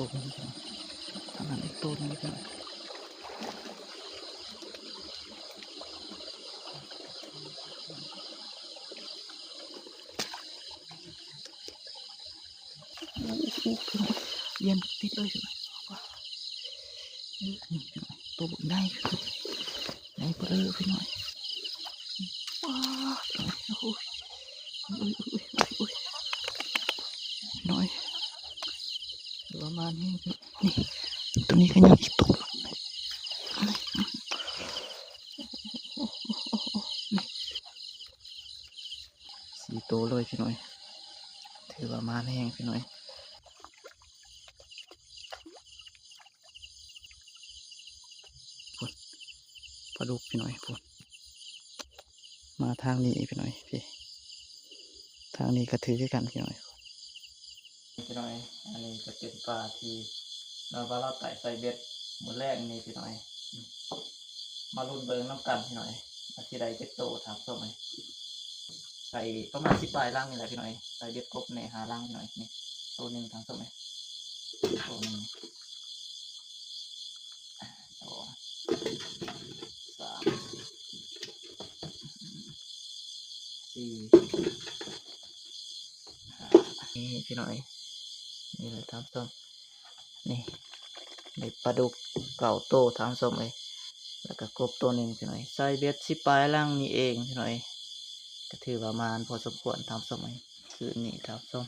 ตัวนึงทางนั้นอีกตัวนึงพี่น้องเย็นติดเลยใช่ไหมตัวบุญได้ได้เปลือกพี่น้อยว้าวโอ้ยอุ้ยน้อยประมาณนี้นี่ตัวนี้ก็ยังอีกตัวสี่ตัวเลยพี่น้อยถือว่ามาแห้งพี่น้อยปลาดุกพี่น้อยพูดมาทางนี้พี่น้อยพี่ทางนี้ก็ถือกันพี่น้อยพี่น้อยอันนี้จะเป็นปลาที่เราว่าเราไต่ใส่เบ็ดหมดแรกนี่พี่น้อยมาลุ้นเบิ้งน้ำกันพี่น้อยอาทิตย์ใดเบ็ดโตถามส้มไหมใส่ประมาณ10 ปลายล่างนี่แหละพี่น้อยใส่เบ็ดกบในหาล่างพี่น้อยนี่ตัวหนึ่งทางส้มไหมตัวหนึ่ง2 3 4 5นี่พี่น้อยนี่เลยทำส้มนี่ในปลาดุกเก่าโตทำส้มเลยแล้วก็กบตัวหนึ่งพี่น้อยใส่เบ็ด10 ปลายล่างนี่เองพี่น้อยก็ถือประมาณพอสมควรทำส้มเลยคืนนี้ทำส้ม